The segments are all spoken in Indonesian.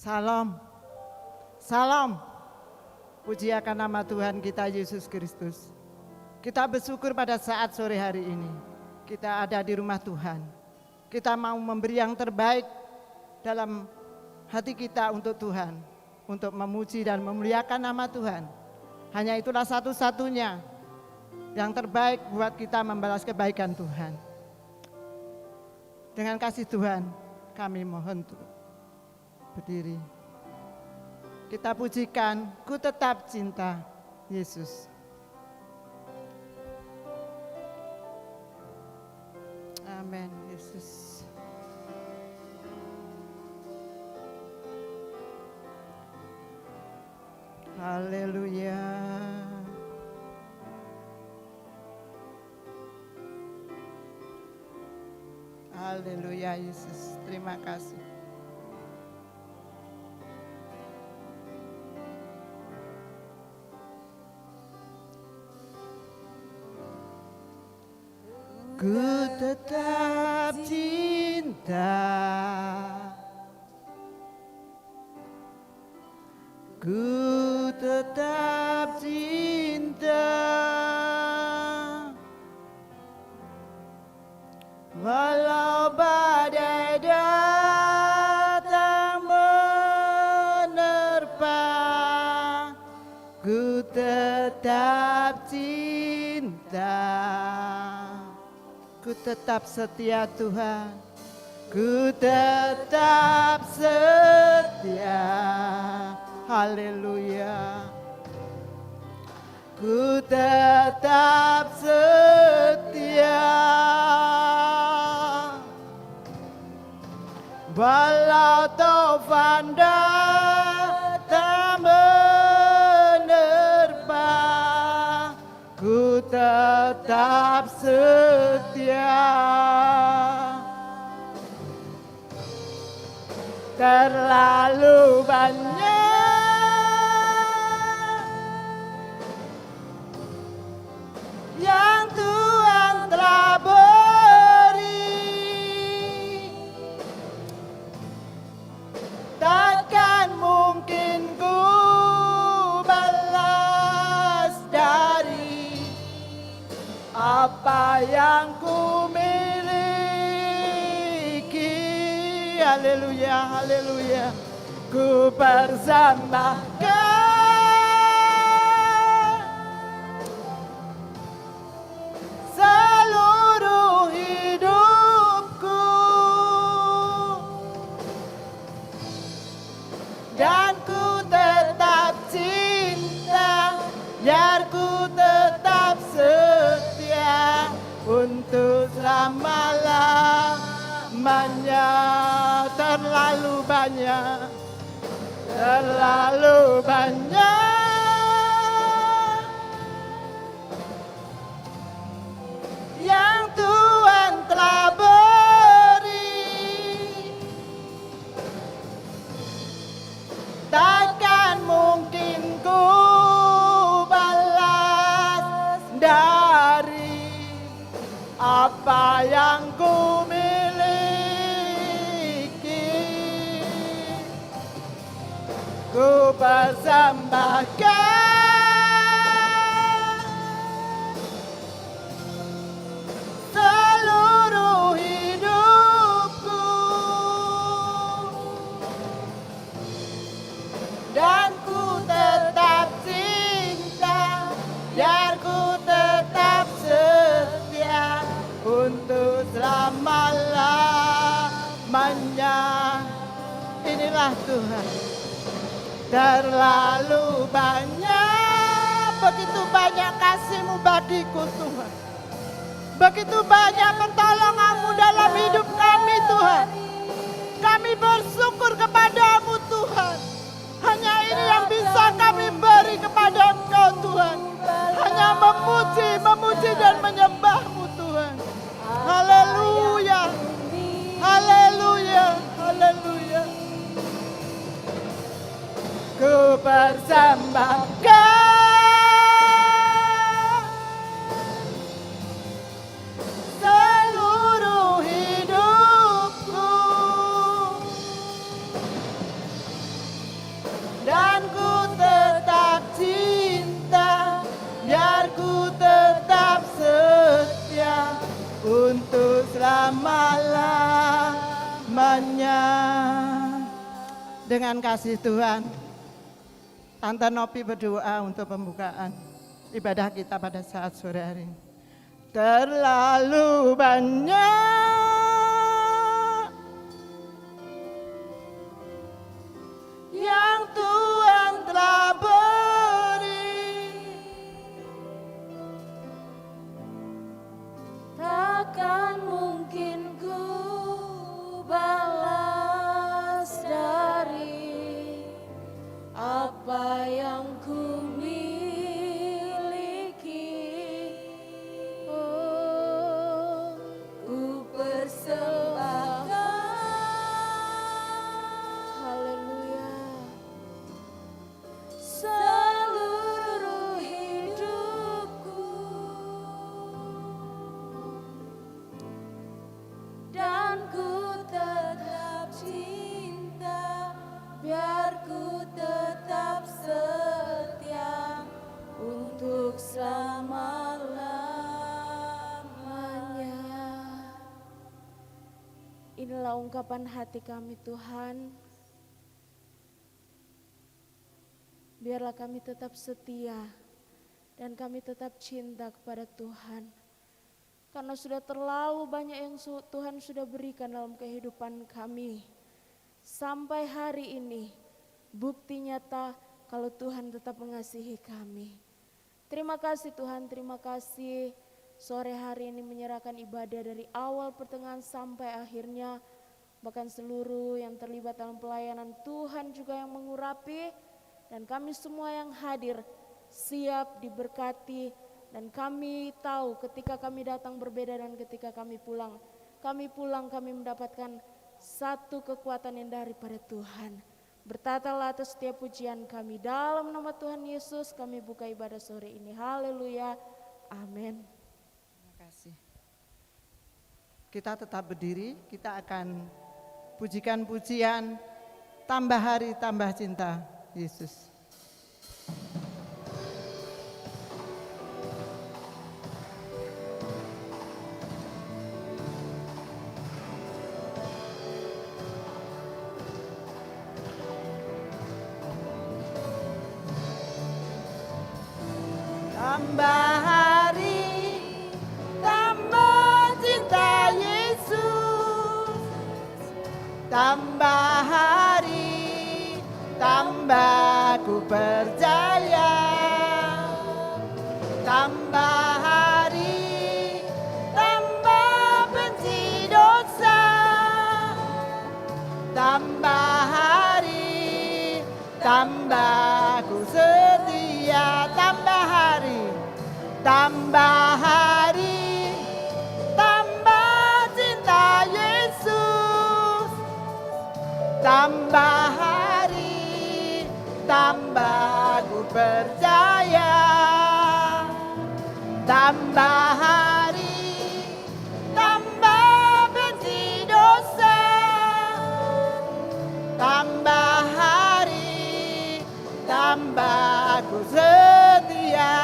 Salam, salam. Puji akan nama Tuhan kita Yesus Kristus. Kita bersyukur pada saat sore hari ini. Kita ada di rumah Tuhan. Kita mau memberi yang terbaik dalam hati kita untuk Tuhan. Untuk memuji dan memuliakan nama Tuhan. Hanya itulah satu-satunya yang terbaik buat kita membalas kebaikan Tuhan. Dengan kasih Tuhan, kami mohon untuk berdiri. Kita pujikan, ku tetap cinta Yesus. Amin, Yesus. Haleluya. Haleluya Yesus, terima kasih. Ku tetap cinta, ku tetap cinta, walau badai datang menerpa, ku tetap cinta. Ku tetap setia Tuhan, ku tetap setia, haleluya. Ku tetap setia, walau taufan datang menerpa, ku tetap setia. Terlalu banyak yang Tuhan telah beri, takkan mungkin ku balas dari apa yang ku miliki. Haleluya, haleluya. Ku persembahkan seluruh hidupku, dan ku tetap cinta, biar ku tetap setia untuk selama-lamanya. Terlalu banyak, terlalu banyak yang Tuhan telah beri, takkan mungkin ku balas dari apa yang ku miliki. Ku persembahkan seluruh hidupku, dan ku tetap cinta, biar ku tetap setia untuk selama-lamanya. Inilah Tuhan. Terlalu banyak, begitu banyak kasih-Mu bagiku Tuhan. Begitu banyak pertolongan-Mu dalam hidup kami Tuhan. Kami bersyukur kepada-Mu Tuhan. Hanya ini yang bisa kami beri kepada Engkau Tuhan. Hanya memuji, memuji dan menyembah-Mu Tuhan. Haleluya, haleluya, haleluya. Ku persembahkan seluruh hidupku, haleluya. Dengan kasih Tuhan, Tante Nopi berdoa untuk pembukaan ibadah kita pada saat sore hari ini. Terlalu banyak yang Tuhan telah beri, takkan mungkin ku balas dari apa yang ku miliki. Oh, ku persembahkan, haleluya, seluruh hidupku, dan ku tetap cinta, biar ku tetap setia untuk selama-lamanya. Inilah ungkapan hati kami Tuhan. Biarlah kami tetap setia dan kami tetap cinta kepada Tuhan. Karena sudah terlalu banyak yang Tuhan sudah berikan dalam kehidupan kami. Sampai hari ini bukti nyata kalau Tuhan tetap mengasihi kami. Terima kasih Tuhan, terima kasih sore hari ini menyerahkan ibadah dari awal pertengahan sampai akhirnya. Bahkan seluruh yang terlibat dalam pelayanan Tuhan juga yang mengurapi. Dan kami semua yang hadir siap diberkati. Dan kami tahu ketika kami datang berbeda dan ketika kami pulang kami mendapatkan satu kekuatan yang daripada Tuhan. Bertatalah atas setiap pujian kami. Dalam nama Tuhan Yesus kami buka ibadah sore ini. Haleluya. Amin. Terima kasih. Kita tetap berdiri, kita akan pujikan pujian tambah hari tambah cinta Yesus. Tambah hari, tambah cinta Yesus. Tambah hari, tambah ku percaya. Tambah hari, tambah benci dosa. Tambah hari, tambah ku setia. Tambah hari, tambah hari, tambah cinta Yesus. Tambah hari, tambah ku percaya. Tambah hari, tambah benci dosa. Tambah hari, tambah ku setia.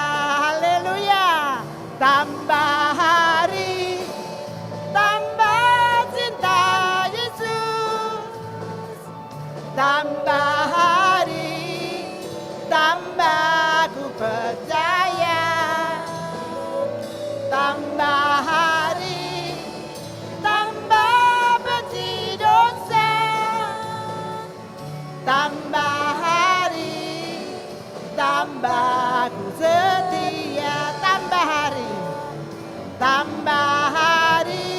Haleluya. Tambah hari, tambah cinta Yesus. Tambah hari, tambah ku percaya. Tambah hari, tambah benci dosa. Tambah hari, tambah ku setia. Tambah hari, tambah hari,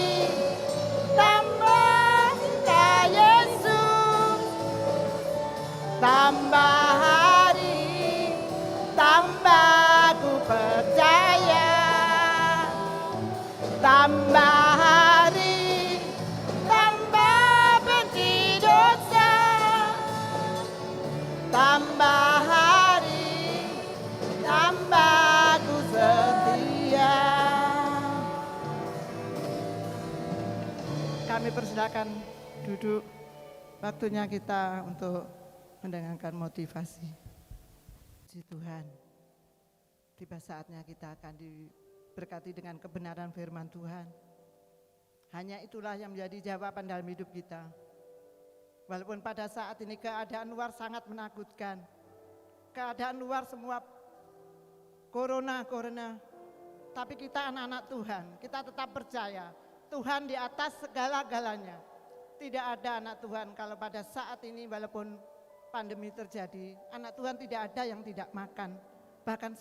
tambah cinta Yesus. Tambah hari, tambah ku percaya. Tambah hari, tambah benci dosa. Tambah hari, tambah ku setia. Kami persilakan duduk. Waktunya kita untuk mendengarkan motivasi. Puji Tuhan, tiba saatnya kita akan diberkati dengan kebenaran firman Tuhan. Hanya itulah yang menjadi jawaban dalam hidup kita. Walaupun pada saat ini keadaan luar sangat menakutkan. Keadaan luar semua corona. Tapi kita anak-anak Tuhan, kita tetap percaya Tuhan di atas segala-galanya. Tidak ada anak Tuhan kalau pada saat ini walaupun pandemi terjadi, anak Tuhan tidak ada yang tidak makan. Bahkan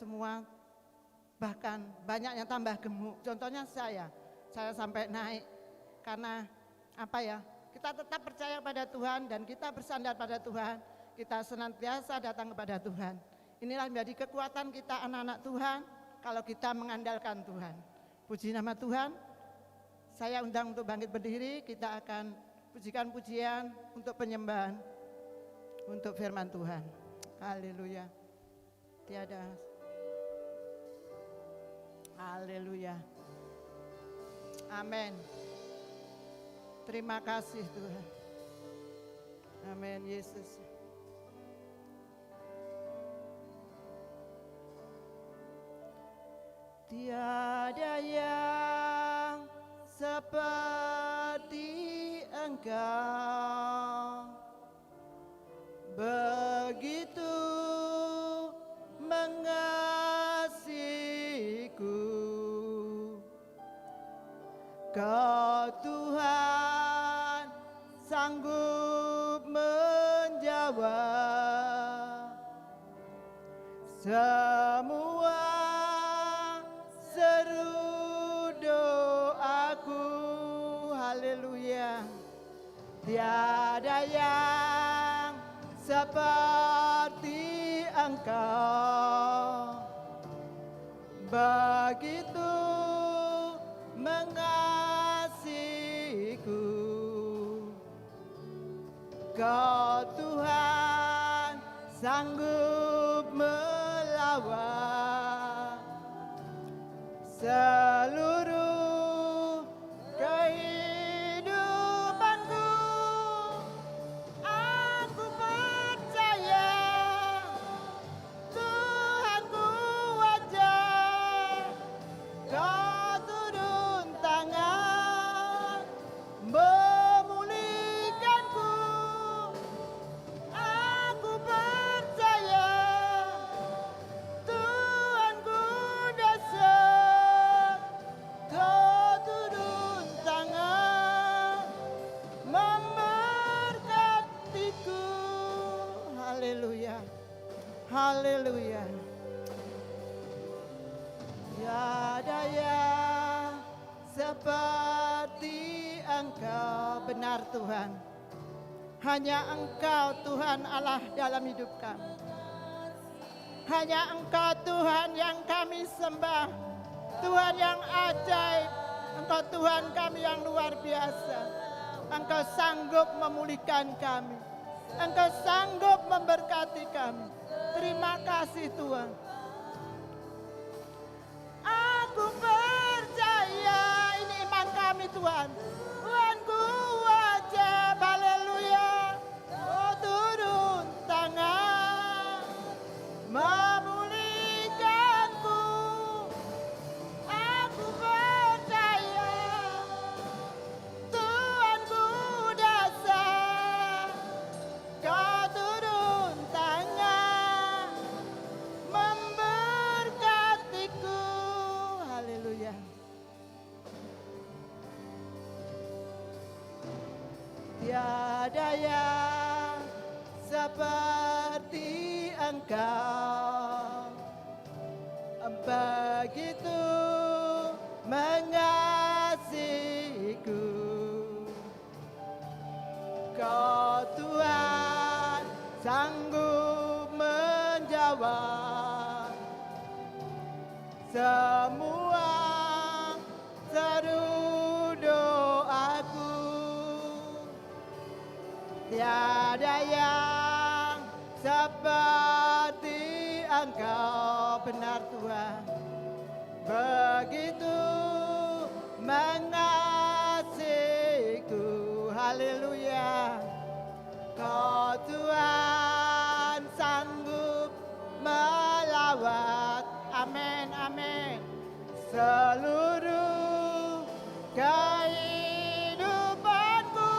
banyak yang tambah gemuk. Contohnya saya sampai naik karena kita tetap percaya pada Tuhan dan kita bersandar pada Tuhan. Kita senantiasa datang kepada Tuhan. Inilah menjadi kekuatan kita anak-anak Tuhan kalau kita mengandalkan Tuhan. Puji nama Tuhan. Saya undang untuk bangkit berdiri, kita akan pujikan pujian untuk penyembahan, untuk firman Tuhan. Haleluya. Haleluya. Amin. Terima kasih Tuhan. Amin Yesus. Tiada yang seperti Engkau, begitu mengasihiku. Kau Tuhan sanggup menjawab semua seru doaku. Haleluya. Tiada yang seperti Engkau, begitu mengasihiku. Kau Tuhan sanggup melawan seluruh kehidupanku. Aku percaya Tuhanku wajar. Kau turun tangan memulihkanku. Aku percaya Tuhanku dasar. Kau turun tangan memberkatiku. Haleluya. Haleluya. Tiada yang seperti Engkau. Benar Tuhan, hanya Engkau Tuhan Allah dalam hidup kami. Hanya Engkau Tuhan yang kami sembah, Tuhan yang ajaib. Engkau Tuhan kami yang luar biasa. Engkau sanggup memulihkan kami, Engkau sanggup memberkati kami. Terima kasih Tuhan. Aku percaya, ini iman kami Tuhan. Tuhanku wajib, haleluya. Oh turun tangan memulihkanku. Aku percaya Tuhanku dasar. Kau turun tangan memberkatiku. Haleluya. Tiada yang seperti Engkau, begitu mengasihiku. Kau Tuhan sanggup menjawab semua seru doaku. Tiada yang seperti Engkau. Benar Tuhan, begitu mengasihiku. Haleluya. Kau Tuhan sanggup melawat. Amin, amin. Seluruh kehidupanku.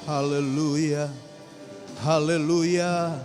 Haleluya. Haleluya.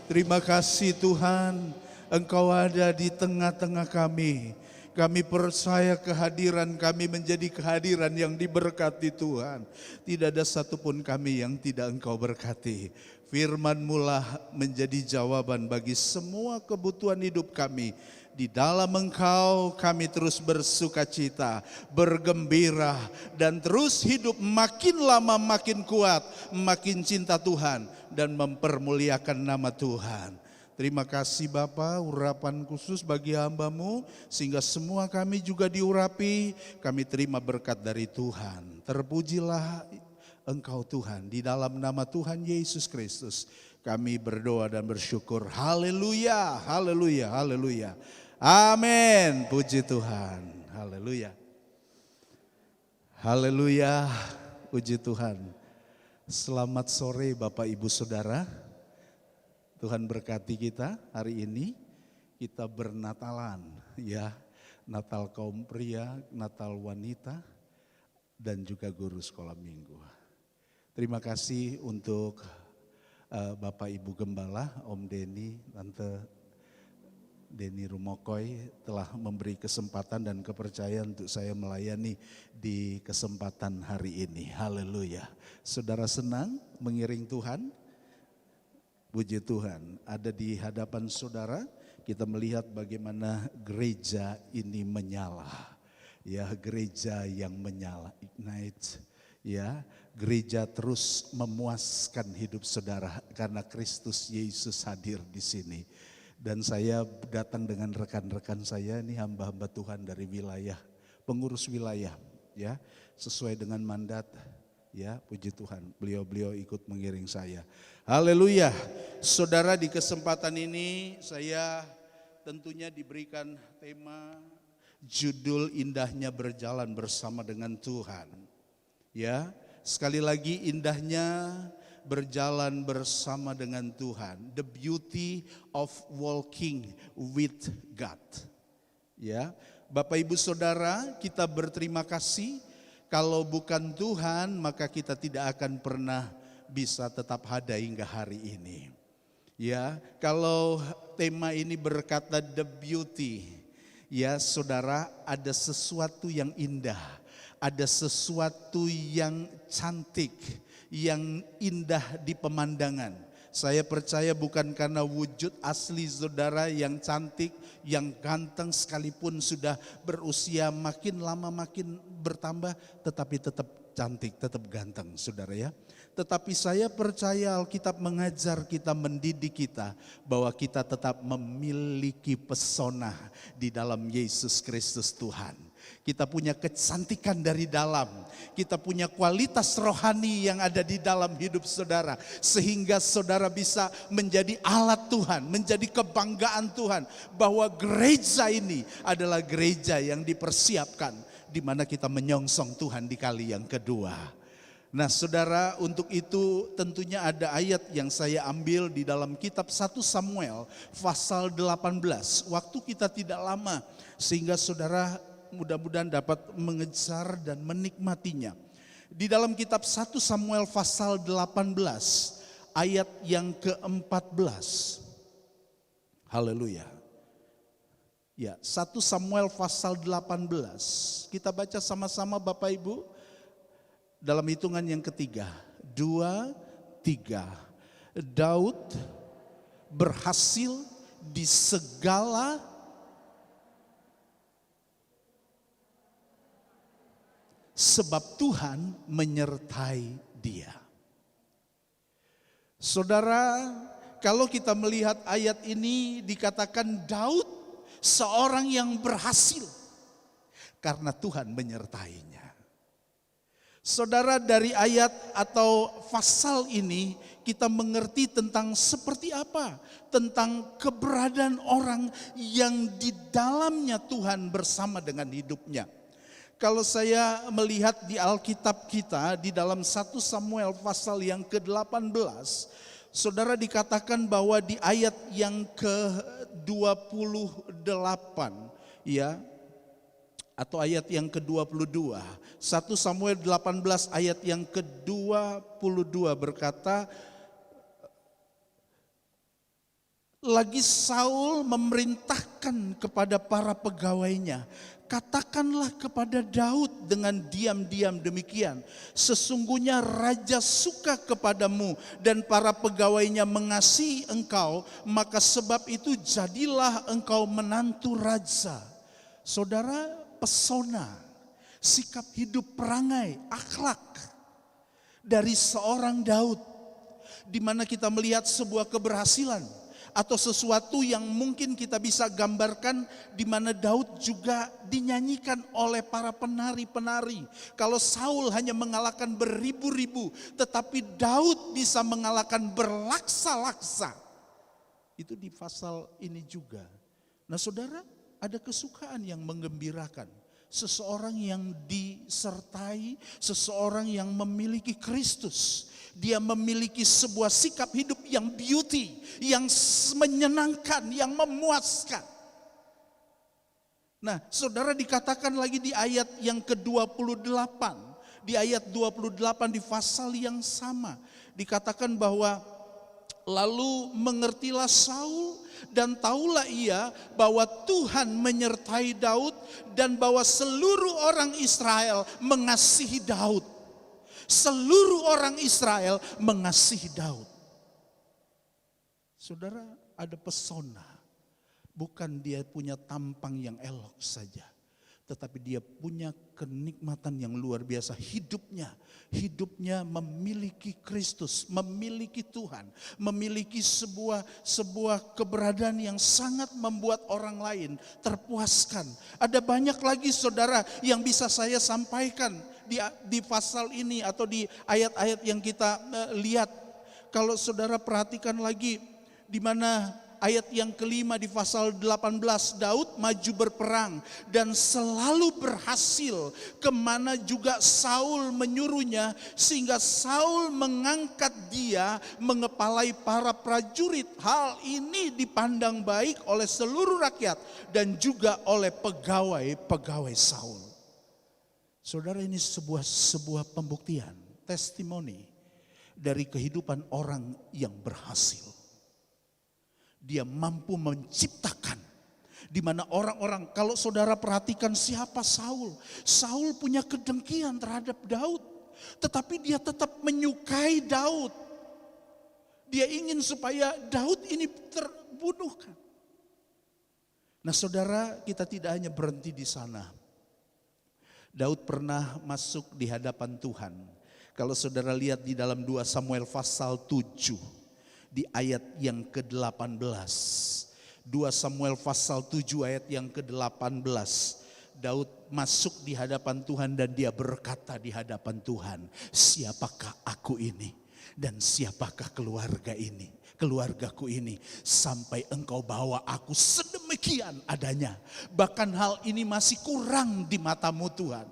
Terima kasih Tuhan, Engkau ada di tengah-tengah kami. Kami percaya kehadiran kami menjadi kehadiran yang diberkati Tuhan. Tidak ada satupun kami yang tidak Engkau berkati. Firman-Mu lah menjadi jawaban bagi semua kebutuhan hidup kami. Di dalam Engkau kami terus bersuka cita, bergembira, dan terus hidup makin lama makin kuat, makin cinta Tuhan, dan mempermuliakan nama Tuhan. Terima kasih Bapa, urapan khusus bagi hamba-Mu, sehingga semua kami juga diurapi, kami terima berkat dari Tuhan. Terpujilah Engkau Tuhan, di dalam nama Tuhan Yesus Kristus kami berdoa dan bersyukur. Haleluya, haleluya, haleluya. Amin, puji Tuhan, haleluya. Haleluya, puji Tuhan. Selamat sore Bapak Ibu Saudara. Tuhan berkati kita hari ini, kita bernatalan ya, Natal kaum pria, Natal wanita, dan juga guru sekolah minggu. Terima kasih untuk Bapak Ibu Gembala, Om Denny, Tante Denny Rumokoy telah memberi kesempatan dan kepercayaan untuk saya melayani di kesempatan hari ini. Haleluya. Saudara senang mengiring Tuhan? Puji Tuhan, ada di hadapan saudara, kita melihat bagaimana gereja ini menyala. Ya, gereja yang menyala, ignite. Ya, gereja terus memuaskan hidup saudara karena Kristus Yesus hadir di sini. Dan saya datang dengan rekan-rekan saya, ini hamba-hamba Tuhan dari wilayah, pengurus wilayah, ya, sesuai dengan mandat. Ya, puji Tuhan, beliau-beliau ikut mengiring saya. Haleluya. Saudara, di kesempatan ini saya tentunya diberikan tema judul indahnya berjalan bersama dengan Tuhan. Ya, sekali lagi indahnya berjalan bersama dengan Tuhan. The beauty of walking with God. Ya, Bapak Ibu Saudara, kita berterima kasih. Kalau bukan Tuhan, maka kita tidak akan pernah bisa tetap ada hingga hari ini. Ya, kalau tema ini berkata the beauty, ya saudara, ada sesuatu yang indah, ada sesuatu yang cantik, yang indah di pemandangan. Saya percaya bukan karena wujud asli saudara yang cantik, yang ganteng sekalipun sudah berusia makin lama makin bertambah, tetapi tetap cantik, tetap ganteng saudara ya. Tetapi saya percaya Alkitab mengajar kita, mendidik kita bahwa kita tetap memiliki pesona di dalam Yesus Kristus Tuhan. Kita punya kecantikan dari dalam, kita punya kualitas rohani yang ada di dalam hidup saudara. Sehingga saudara bisa menjadi alat Tuhan, menjadi kebanggaan Tuhan. Bahwa gereja ini adalah gereja yang dipersiapkan, di mana kita menyongsong Tuhan di kali yang kedua. Nah saudara, untuk itu tentunya ada ayat yang saya ambil di dalam kitab 1 Samuel pasal 18. Waktu kita tidak lama sehingga saudara mudah-mudahan dapat mengejar dan menikmatinya. Di dalam kitab 1 Samuel pasal 18 ayat yang ke-14. Haleluya. Ya, 1 Samuel pasal 18. Kita baca sama-sama Bapak Ibu. Dalam hitungan yang ketiga. 2, 3. Daud berhasil di segala sebab Tuhan menyertai dia. Saudara, kalau kita melihat ayat ini dikatakan Daud seorang yang berhasil karena Tuhan menyertainya. Saudara, dari ayat atau pasal ini kita mengerti tentang seperti apa, tentang keberadaan orang yang di dalamnya Tuhan bersama dengan hidupnya. Kalau saya melihat di Alkitab kita di dalam 1 Samuel pasal yang ke-18, saudara dikatakan bahwa di ayat yang ke-28 ya, atau ayat yang ke-22. 1 Samuel 18 ayat yang ke-22 berkata, lagi Saul memerintahkan kepada para pegawainya, katakanlah kepada Daud dengan diam-diam demikian, sesungguhnya raja suka kepadamu dan para pegawainya mengasihi engkau, maka sebab itu jadilah engkau menantu raja. Saudara, pesona, sikap hidup perangai, akhlak dari seorang Daud, di mana kita melihat sebuah keberhasilan atau sesuatu yang mungkin kita bisa gambarkan, di mana Daud juga dinyanyikan oleh para penari-penari. Kalau Saul hanya mengalahkan beribu-ribu, tetapi Daud bisa mengalahkan berlaksa-laksa. Itu di pasal ini juga. Nah saudara, ada kesukaan yang menggembirakan. Seseorang yang disertai, seseorang yang memiliki Kristus. Dia memiliki sebuah sikap hidup yang beauty, yang menyenangkan, yang memuaskan. Nah, saudara, dikatakan lagi di ayat yang ke-28. Di ayat 28 di pasal yang sama. Dikatakan bahwa lalu mengertilah Saul dan tahulah ia bahwa Tuhan menyertai Daud dan bahwa seluruh orang Israel mengasihi Daud. Seluruh orang Israel mengasihi Daud. Saudara, ada pesona. Bukan dia punya tampang yang elok saja, tetapi dia punya kenikmatan yang luar biasa. Hidupnya memiliki Kristus, memiliki Tuhan, memiliki sebuah keberadaan yang sangat membuat orang lain terpuaskan. Ada banyak lagi saudara yang bisa saya sampaikan di pasal ini atau di ayat-ayat yang kita lihat. Kalau saudara perhatikan lagi di mana ayat yang kelima di pasal 18, Daud maju berperang dan selalu berhasil kemana juga Saul menyuruhnya, sehingga Saul mengangkat dia mengepalai para prajurit. Hal ini dipandang baik oleh seluruh rakyat dan juga oleh pegawai-pegawai Saul. Saudara, ini sebuah pembuktian, testimoni dari kehidupan orang yang berhasil. Dia mampu menciptakan, di mana orang-orang, kalau saudara perhatikan siapa Saul. Saul punya kedengkian terhadap Daud, tetapi dia tetap menyukai Daud. Dia ingin supaya Daud ini terbunuhkan. Nah saudara, kita tidak hanya berhenti di sana. Daud pernah masuk di hadapan Tuhan. Kalau saudara lihat di dalam 2 Samuel pasal 7 di ayat yang ke-18. 2 Samuel pasal 7 ayat yang ke-18. Daud masuk di hadapan Tuhan dan dia berkata di hadapan Tuhan, siapakah aku ini dan siapakah keluargaku ini, sampai engkau bawa aku sedemikian adanya. Bahkan hal ini masih kurang di matamu Tuhan.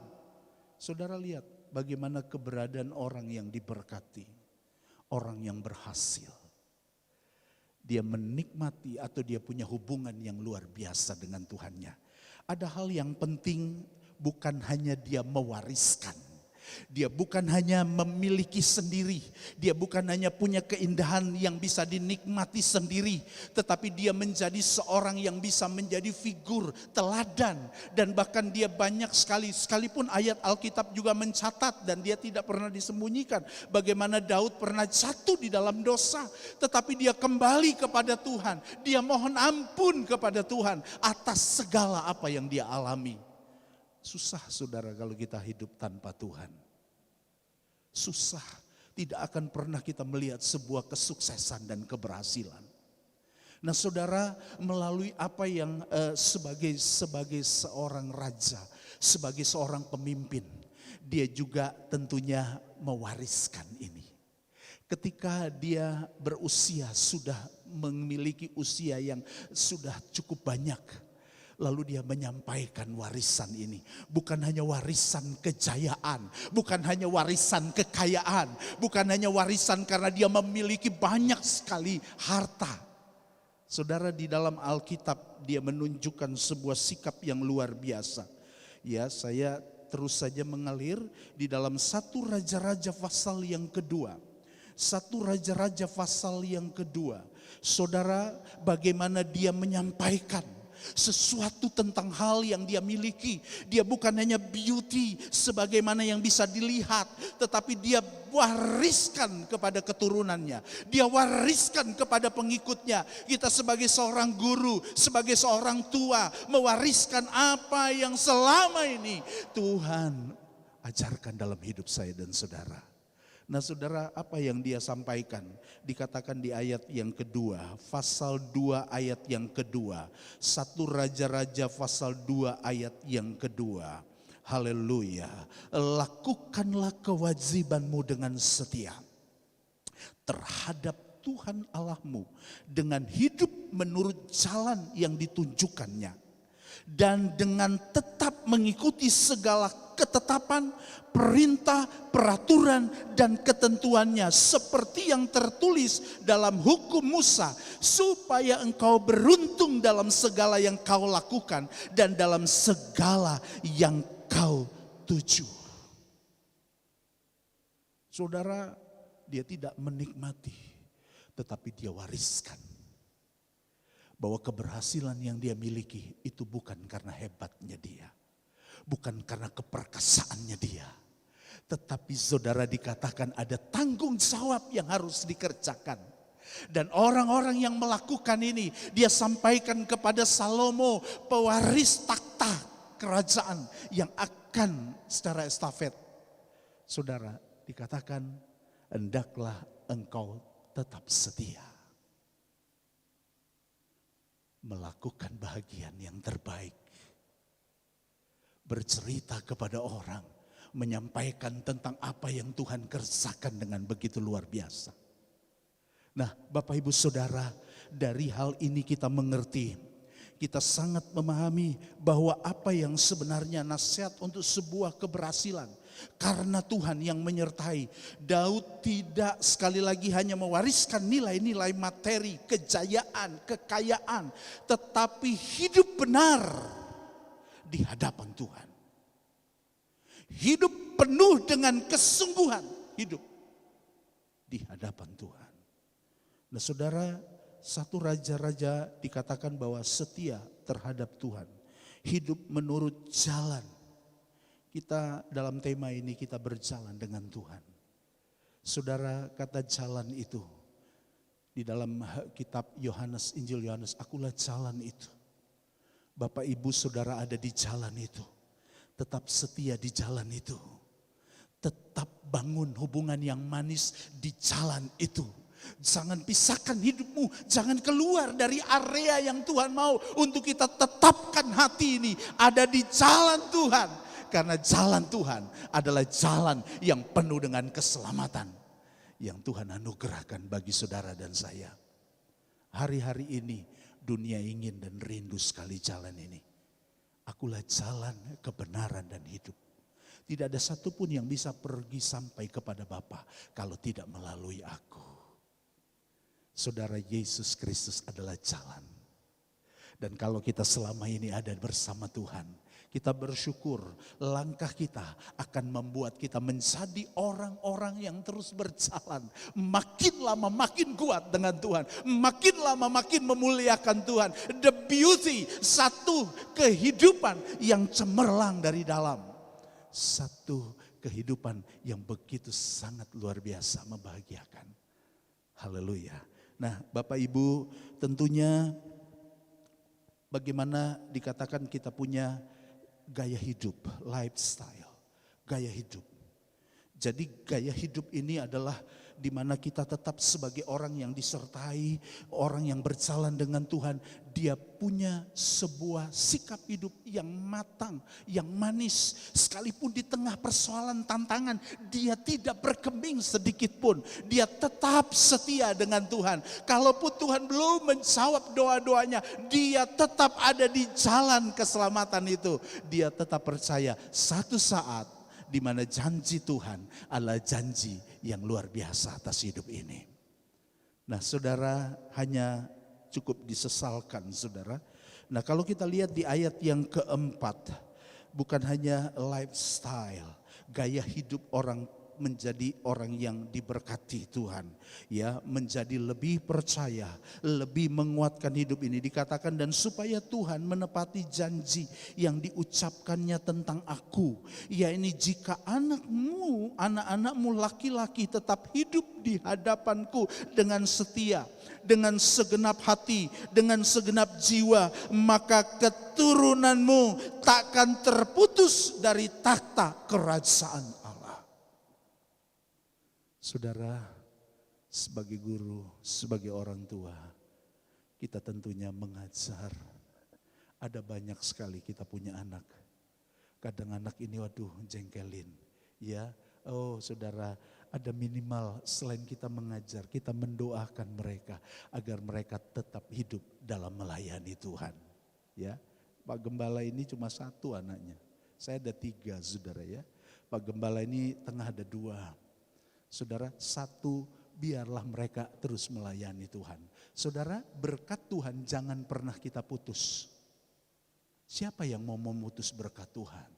Saudara lihat bagaimana keberadaan orang yang diberkati, orang yang berhasil. Dia menikmati atau dia punya hubungan yang luar biasa dengan Tuhannya. Ada hal yang penting, bukan hanya dia mewariskan. Dia bukan hanya memiliki sendiri, dia bukan hanya punya keindahan yang bisa dinikmati sendiri, tetapi dia menjadi seorang yang bisa menjadi figur, teladan. Dan bahkan dia banyak sekali, sekalipun ayat Alkitab juga mencatat dan dia tidak pernah disembunyikan, bagaimana Daud pernah jatuh di dalam dosa, tetapi dia kembali kepada Tuhan, dia mohon ampun kepada Tuhan atas segala apa yang dia alami. Susah saudara kalau kita hidup tanpa Tuhan. Susah, tidak akan pernah kita melihat sebuah kesuksesan dan keberhasilan. Nah saudara, melalui apa yang sebagai seorang raja, sebagai seorang pemimpin, dia juga tentunya mewariskan ini. Ketika dia berusia, sudah memiliki usia yang sudah cukup banyak, lalu dia menyampaikan warisan ini. Bukan hanya warisan kejayaan, bukan hanya warisan kekayaan, bukan hanya warisan karena dia memiliki banyak sekali harta. Saudara, di dalam Alkitab dia menunjukkan sebuah sikap yang luar biasa. Ya, saya terus saja mengalir di dalam 1 Raja-Raja pasal yang kedua. 1 Raja-Raja pasal yang kedua. Saudara, bagaimana dia menyampaikan sesuatu tentang hal yang dia miliki. Dia bukan hanya beauty sebagaimana yang bisa dilihat, tetapi dia wariskan kepada keturunannya. Dia wariskan kepada pengikutnya. Kita sebagai seorang guru, sebagai seorang tua, mewariskan apa yang selama ini Tuhan ajarkan dalam hidup saya dan saudara. Nah saudara, apa yang dia sampaikan? Dikatakan di ayat yang kedua, pasal 2 ayat yang kedua. 1 Raja-Raja pasal 2 ayat yang kedua. Haleluya. Lakukanlah kewajibanmu dengan setia terhadap Tuhan Allahmu dengan hidup menurut jalan yang ditunjukkannya. Dan dengan tetap mengikuti segala ketetapan, perintah, peraturan, dan ketentuannya seperti yang tertulis dalam hukum Musa, supaya engkau beruntung dalam segala yang kau lakukan dan dalam segala yang kau tuju. Saudara, dia tidak menikmati, tetapi dia wariskan. Bahwa keberhasilan yang dia miliki itu bukan karena hebatnya dia. Bukan karena keperkasaannya dia. Tetapi saudara, dikatakan ada tanggung jawab yang harus dikerjakan. Dan orang-orang yang melakukan ini, dia sampaikan kepada Salomo, pewaris takhta kerajaan yang akan secara estafet. Saudara, dikatakan hendaklah engkau tetap setia. Melakukan bahagian yang terbaik. Bercerita kepada orang, menyampaikan tentang apa yang Tuhan kerjakan dengan begitu luar biasa. Nah, Bapak Ibu Saudara, dari hal ini kita mengerti, kita sangat memahami bahwa apa yang sebenarnya nasihat untuk sebuah keberhasilan. Karena Tuhan yang menyertai. Daud tidak sekali lagi hanya mewariskan nilai-nilai materi, kejayaan, kekayaan, tetapi hidup benar di hadapan Tuhan. Hidup penuh dengan kesungguhan, hidup di hadapan Tuhan. Nah saudara, 1 Raja-Raja dikatakan bahwa setia terhadap Tuhan. Hidup menurut jalan. Kita dalam tema ini kita berjalan dengan Tuhan. Saudara, kata jalan itu di dalam kitab Yohanes, Injil Yohanes, akulah jalan itu. Bapak Ibu Saudara ada di jalan itu. Tetap setia di jalan itu. Tetap bangun hubungan yang manis di jalan itu. Jangan pisahkan hidupmu, jangan keluar dari area yang Tuhan mau untuk kita tetapkan hati ini ada di jalan Tuhan. Karena jalan Tuhan adalah jalan yang penuh dengan keselamatan yang Tuhan anugerahkan bagi saudara dan saya. Hari-hari ini dunia ingin dan rindu sekali jalan ini. Akulah jalan, kebenaran dan hidup. Tidak ada satupun yang bisa pergi sampai kepada Bapa kalau tidak melalui aku. Saudara, Yesus Kristus adalah jalan. Dan kalau kita selama ini ada bersama Tuhan, kita bersyukur langkah kita akan membuat kita menjadi orang-orang yang terus berjalan. Makin lama makin kuat dengan Tuhan. Makin lama makin memuliakan Tuhan. The beauty, satu kehidupan yang cemerlang dari dalam. Satu kehidupan yang begitu sangat luar biasa membahagiakan. Haleluya. Nah Bapak Ibu, tentunya bagaimana dikatakan kita punya gaya hidup, lifestyle, gaya hidup. Jadi gaya hidup ini adalah di mana kita tetap sebagai orang yang disertai, orang yang berjalan dengan Tuhan. Dia punya sebuah sikap hidup yang matang, yang manis. Sekalipun di tengah persoalan tantangan, dia tidak berkembing sedikit pun. Dia tetap setia dengan Tuhan. Kalaupun Tuhan belum menjawab doa-doanya, dia tetap ada di jalan keselamatan itu. Dia tetap percaya satu saat di mana janji Tuhan adalah janji yang luar biasa atas hidup ini. Nah saudara, hanya cukup disesalkan saudara. Nah kalau kita lihat di ayat yang keempat, bukan hanya lifestyle, gaya hidup orang menjadi orang yang diberkati Tuhan, ya, menjadi lebih percaya, lebih menguatkan hidup ini. Dikatakan dan supaya Tuhan menepati janji yang diucapkannya tentang aku, ya ini jika anak-anakmu laki-laki tetap hidup di hadapanku dengan setia, dengan segenap hati, dengan segenap jiwa, maka keturunanmu takkan terputus dari takhta kerajaan Allah. Saudara, sebagai guru, sebagai orang tua, kita tentunya mengajar. Ada banyak sekali kita punya anak. Kadang anak ini waduh jengkelin, ya. Oh saudara, ada minimal selain kita mengajar, kita mendoakan mereka agar mereka tetap hidup dalam melayani Tuhan. Ya, Pak Gembala ini cuma satu anaknya. Saya ada 3 saudara ya. Pak Gembala ini tengah ada 2. Saudara, 1 biarlah mereka terus melayani Tuhan. Saudara, berkat Tuhan jangan pernah kita putus. Siapa yang mau memutus berkat Tuhan?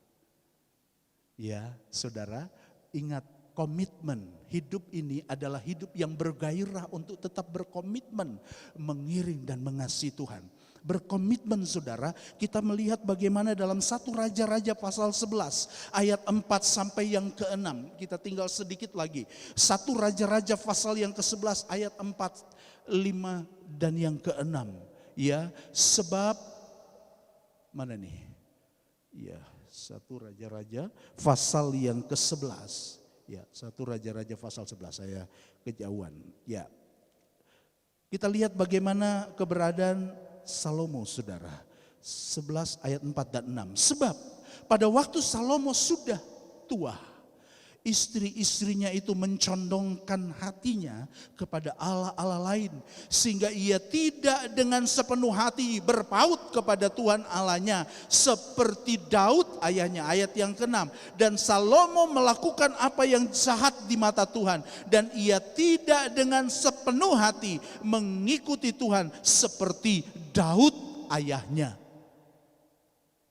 Ya, saudara, ingat komitmen hidup ini adalah hidup yang bergairah untuk tetap berkomitmen mengiring dan mengasihi Tuhan. Berkomitmen saudara, kita melihat bagaimana dalam 1 Raja-Raja pasal 11 ayat 4 sampai yang ke-6. Kita tinggal sedikit lagi. 1 Raja-Raja pasal yang ke-11 ayat 4, 5 dan yang ke-6. Ya, sebab mana nih? Ya, 1 Raja-Raja pasal yang ke-11. Ya, 1 Raja-Raja pasal 11, saya kejauhan. Ya. Kita lihat bagaimana keberadaan Salomo saudara. 11 ayat 4 dan 6. Sebab pada waktu Salomo sudah tua, istri-istrinya itu mencondongkan hatinya kepada Allah-Allah lain. Sehingga ia tidak dengan sepenuh hati berpaut kepada Tuhan Allahnya. Seperti Daud ayahnya, ayat yang ke-6. Dan Salomo melakukan apa yang jahat di mata Tuhan. Dan ia tidak dengan sepenuh hati mengikuti Tuhan seperti Daud ayahnya.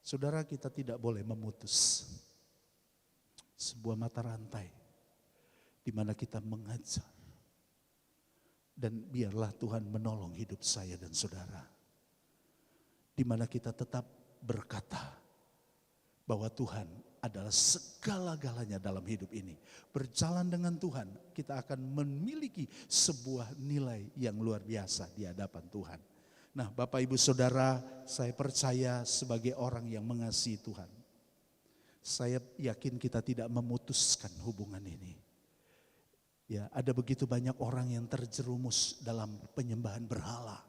Saudara, kita tidak boleh memutus sebuah mata rantai di mana kita mengajar. Dan biarlah Tuhan menolong hidup saya dan saudara. Di mana kita tetap berkata bahwa Tuhan adalah segala-galanya dalam hidup ini. Berjalan dengan Tuhan, kita akan memiliki sebuah nilai yang luar biasa di hadapan Tuhan. Nah, Bapak Ibu Saudara, saya percaya sebagai orang yang mengasihi Tuhan, saya yakin kita tidak memutuskan hubungan ini. Ya, ada begitu banyak orang yang terjerumus dalam penyembahan berhala.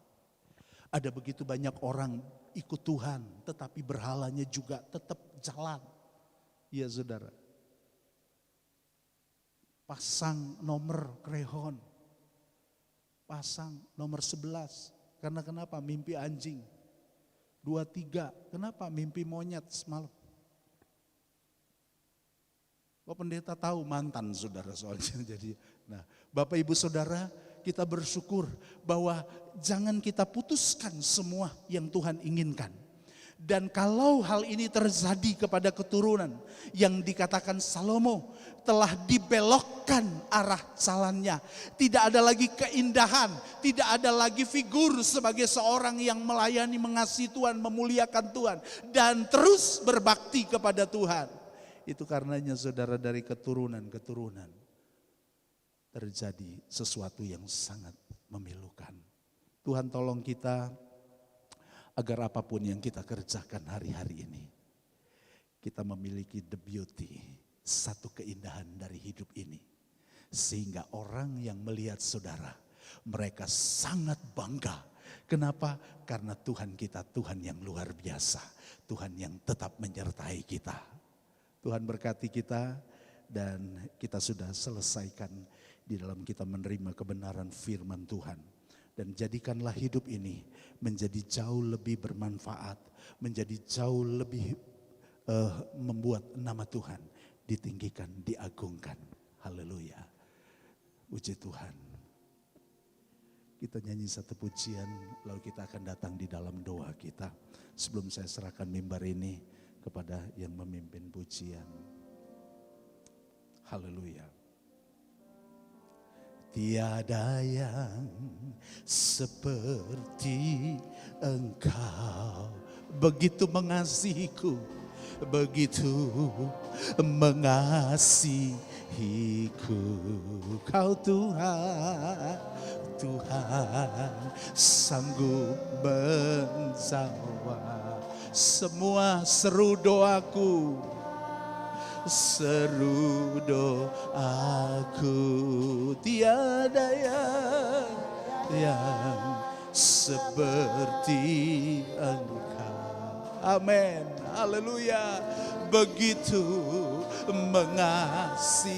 Ada begitu banyak orang ikut Tuhan, tetapi berhalanya juga tetap jalan. Ya saudara, pasang nomor krehon, pasang nomor 11. Karena kenapa? Mimpi anjing. 23, kenapa? Mimpi monyet semalam. Kok pendeta tahu? Mantan saudara soalnya. Jadi, nah, Bapak Ibu Saudara, kita bersyukur bahwa jangan kita putuskan semua yang Tuhan inginkan. Dan kalau hal ini terjadi kepada keturunan yang dikatakan Salomo telah dibelokkan arah jalannya. Tidak ada lagi keindahan, tidak ada lagi figur sebagai seorang yang melayani, mengasihi Tuhan, memuliakan Tuhan. Dan terus berbakti kepada Tuhan. Itu karenanya saudara, dari keturunan-keturunan terjadi sesuatu yang sangat memilukan. Tuhan tolong kita agar apapun yang kita kerjakan hari-hari ini, kita memiliki the beauty, satu keindahan dari hidup ini. Sehingga orang yang melihat saudara, mereka sangat bangga. Kenapa? Karena Tuhan kita Tuhan yang luar biasa. Tuhan yang tetap menyertai kita. Tuhan berkati kita dan kita sudah selesaikan di dalam kita menerima kebenaran firman Tuhan. Dan jadikanlah hidup ini menjadi jauh lebih bermanfaat, menjadi jauh lebih membuat nama Tuhan ditinggikan, diagungkan. Haleluya. Puji Tuhan. Kita nyanyi satu pujian, lalu kita akan datang di dalam doa kita. Sebelum saya serahkan mimbar ini, kepada yang memimpin pujian. Haleluya. Tiada yang seperti Engkau, begitu mengasihiku, begitu mengasihiku. Kau Tuhan, Tuhan sanggup menjawab semua seru doaku, seru doaku. Tiada yang seperti Engkau. Amin, haleluya. Begitu mengasihiku,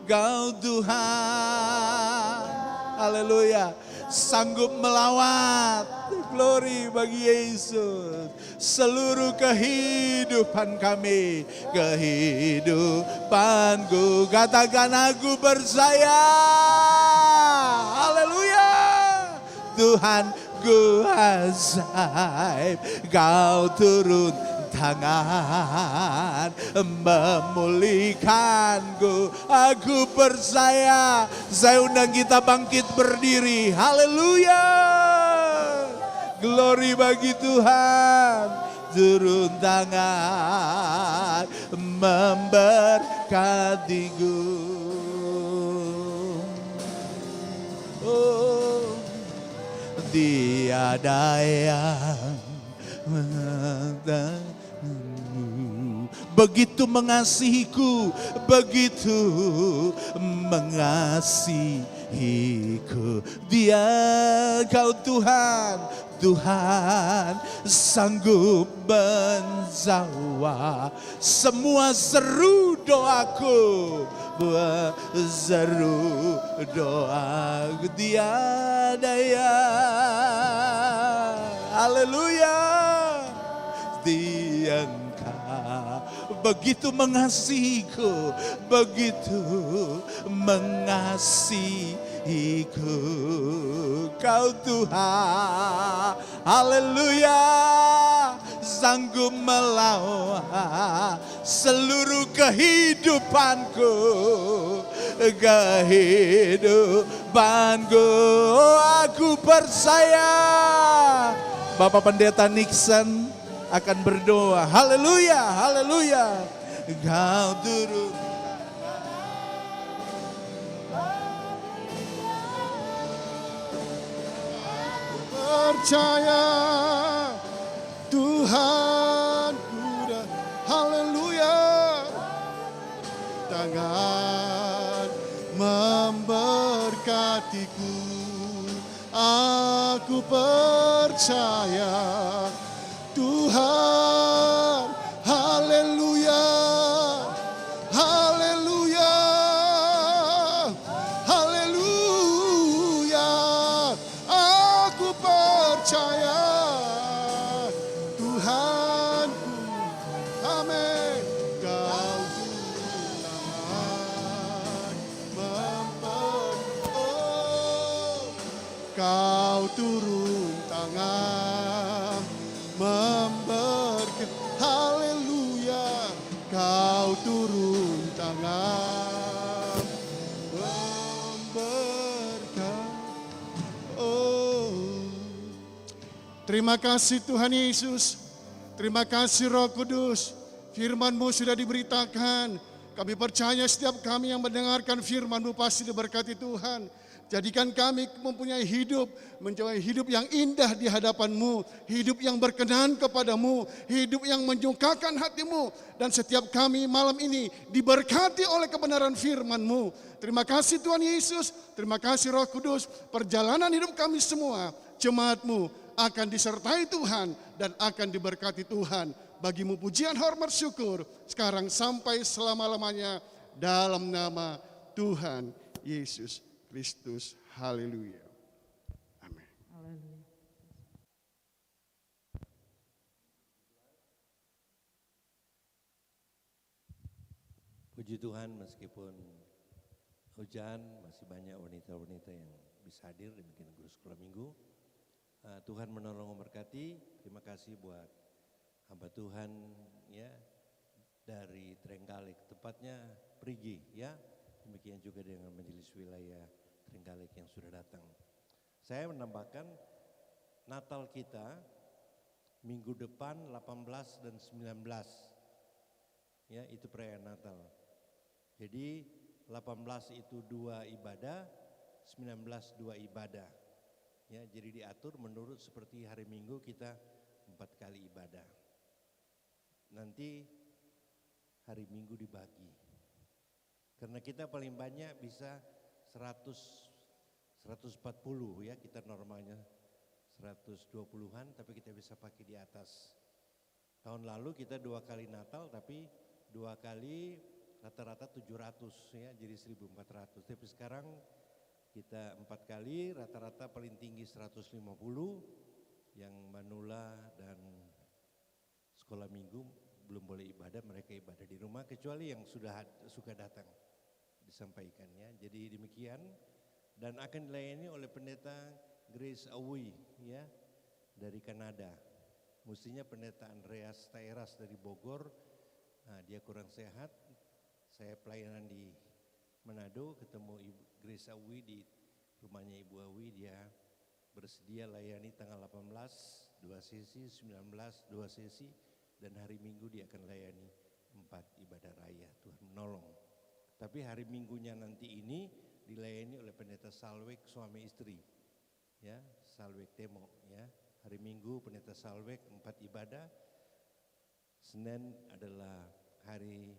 Kau Tuhan, haleluya, sanggup melawat. Glory bagi Yesus. Seluruh kehidupan kami, kehidupanku, katakan aku percaya. Haleluya. Tuhan ku ajaib, Kau turun tangan memulihkanku. Aku percaya. Saya undang kita bangkit berdiri. Haleluya. Glory bagi Tuhan. Turun tangan memberkatiku. Oh, tiada yang begitu mengasihiku, begitu mengasihiku. Dia Kau Tuhan, Tuhan sanggup menjawab semua seru doaku, seru doaku. Tiada yang, haleluya, Dia begitu mengasihiku, begitu mengasihiku. Kau Tuhan, haleluya, sanggup melawan seluruh kehidupanku, kehidupanku. Aku percaya. Bapak Pendeta Nixon akan berdoa. Haleluya, haleluya. Kau turun. Percaya Tuhan kuda. Haleluya. Tangan memberkatiku. Aku percaya Tuhan, haleluya, haleluya, haleluya. Aku percaya Tuhanku, amin. Kau Tuhan Kau turun tangan memberkati, haleluya. Kau turun tangan memberkati. Oh, terima kasih Tuhan Yesus, terima kasih Roh Kudus. Firman-Mu sudah diberitakan. Kami percaya setiap kami yang mendengarkan firman-Mu pasti diberkati Tuhan. Jadikan kami mempunyai hidup, menjadi hidup yang indah di hadapan-Mu, hidup yang berkenan kepadamu, hidup yang menyukakan hati-Mu. Dan setiap kami malam ini diberkati oleh kebenaran firman-Mu. Terima kasih Tuhan Yesus, terima kasih Roh Kudus. Perjalanan hidup kami semua, jemaat-Mu akan disertai Tuhan dan akan diberkati Tuhan. Bagimu pujian, hormat, syukur, sekarang sampai selama-lamanya dalam nama Tuhan Yesus Kristus. Haleluya. Amin. Puji Tuhan, meskipun hujan masih banyak wanita-wanita yang bisa hadir demikian guru sekolah minggu. Tuhan menolong memberkati. Terima kasih buat hamba Tuhan ya dari Trenggalek, tepatnya Prigi ya. Demikian juga dengan majelis wilayah Trenggalek yang sudah datang. Saya menambahkan Natal kita minggu depan 18 dan 19 ya, itu perayaan Natal. Jadi 18 itu 2 ibadah, 19 2 ibadah. Ya, jadi diatur menurut seperti hari Minggu kita 4 kali ibadah. Nanti hari Minggu dibagi. Karena kita paling banyak bisa 140 ya, kita normalnya 120-an, tapi kita bisa pakai di atas. Tahun lalu kita 2 kali Natal, tapi 2 kali rata-rata 700 ya, jadi 1400. Tapi sekarang kita 4 kali, rata-rata paling tinggi 150, yang Manula dan sekolah minggu belum boleh ibadah, mereka ibadah di rumah, kecuali yang suka datang disampaikannya. Jadi demikian, dan akan dilayani oleh pendeta Grace Awi ya, dari Kanada. Mestinya pendeta Andreas Taeras dari Bogor, nah, dia kurang sehat. Saya pelayanan di Manado, ketemu Ibu Grace Awi di rumahnya Ibu Awi, dia bersedia layani tanggal 18 2 sesi, 19 2 sesi, dan hari Minggu dia akan layani 4 ibadah raya. Tuhan menolong. Tapi hari Minggunya nanti ini dilayani oleh pendeta Salwek suami istri. Ya, Salwek Temo ya. Hari Minggu pendeta Salwek 4 ibadah. Senin adalah hari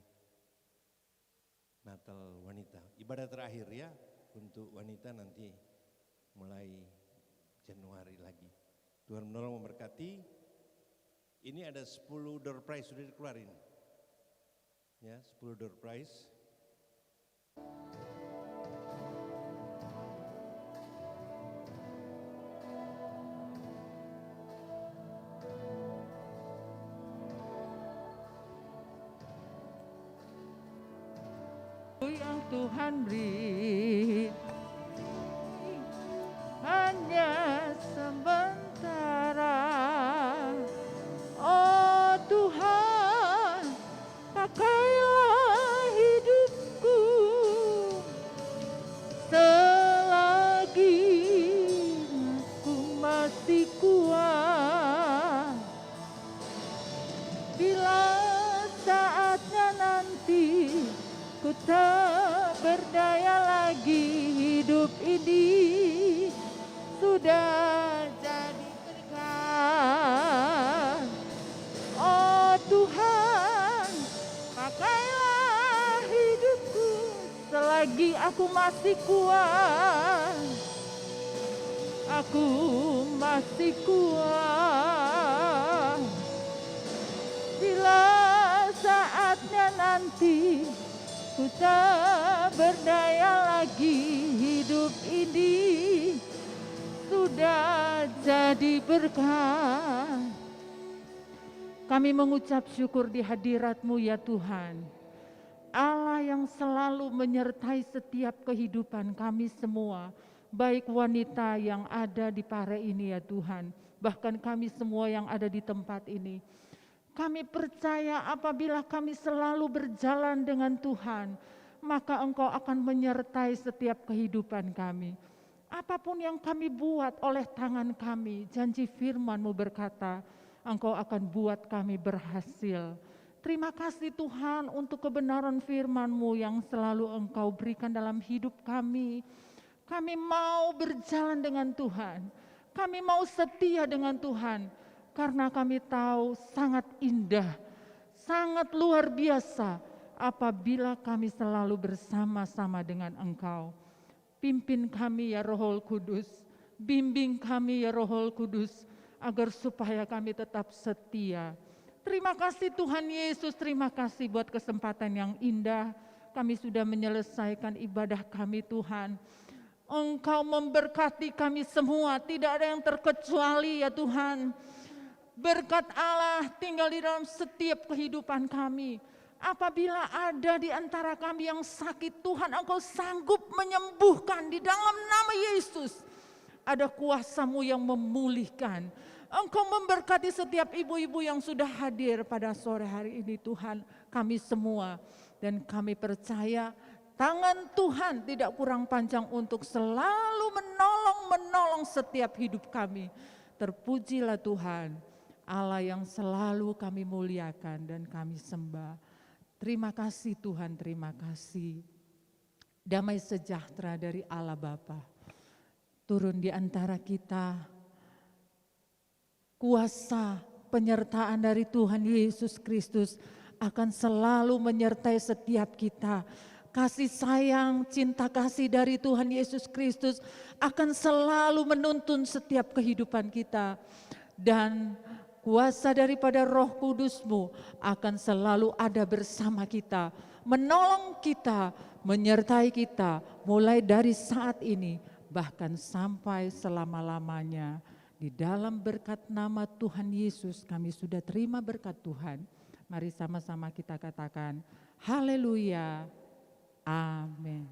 Natal wanita. Ibadah terakhir ya untuk wanita nanti mulai Januari lagi. Tuhan menolong memberkati. Ini ada 10 door prize sudah dikeluarin. Ya, 10 door prize. Yang Tuhan beri hanya sementara. Oh Tuhan, pakailah hidupku selagi aku masih kuat. Bila saatnya nanti ku tak berdaya lagi, hidup ini sudah jadi berkah. Oh Tuhan, pakailah hidupku selagi aku masih kuat. Aku masih kuat. Bila saatnya nanti ku tak berdaya lagi, hidup ini sudah jadi berkah. Kami mengucap syukur di hadirat-Mu ya Tuhan, Allah yang selalu menyertai setiap kehidupan kami semua, baik wanita yang ada di Pare ini ya Tuhan, bahkan kami semua yang ada di tempat ini. Kami percaya apabila kami selalu berjalan dengan Tuhan, maka Engkau akan menyertai setiap kehidupan kami. Apapun yang kami buat oleh tangan kami, janji firman-Mu berkata, Engkau akan buat kami berhasil. Terima kasih Tuhan untuk kebenaran firman-Mu yang selalu Engkau berikan dalam hidup kami. Kami mau berjalan dengan Tuhan, kami mau setia dengan Tuhan. Karena kami tahu sangat indah, sangat luar biasa apabila kami selalu bersama-sama dengan Engkau. Pimpin kami ya Rohul Kudus, bimbing kami ya Rohul Kudus, agar supaya kami tetap setia. Terima kasih Tuhan Yesus, terima kasih buat kesempatan yang indah. Kami sudah menyelesaikan ibadah kami Tuhan. Engkau memberkati kami semua, tidak ada yang terkecuali ya Tuhan. Berkat Allah tinggal di dalam setiap kehidupan kami. Apabila ada di antara kami yang sakit, Tuhan Engkau sanggup menyembuhkan di dalam nama Yesus. Ada kuasa-Mu yang memulihkan. Engkau memberkati setiap ibu-ibu yang sudah hadir pada sore hari ini Tuhan, kami semua. Dan kami percaya tangan Tuhan tidak kurang panjang untuk selalu menolong setiap hidup kami. Terpujilah Tuhan, Allah yang selalu kami muliakan dan kami sembah. Terima kasih Tuhan, terima kasih. Damai sejahtera dari Allah Bapa turun di antara kita. Kuasa penyertaan dari Tuhan Yesus Kristus akan selalu menyertai setiap kita. Kasih sayang, cinta kasih dari Tuhan Yesus Kristus akan selalu menuntun setiap kehidupan kita. Dan kuasa daripada Roh Kudus-Mu akan selalu ada bersama kita, menolong kita, menyertai kita mulai dari saat ini bahkan sampai selama-lamanya. Di dalam berkat nama Tuhan Yesus kami sudah terima berkat Tuhan. Mari sama-sama kita katakan haleluya, amin.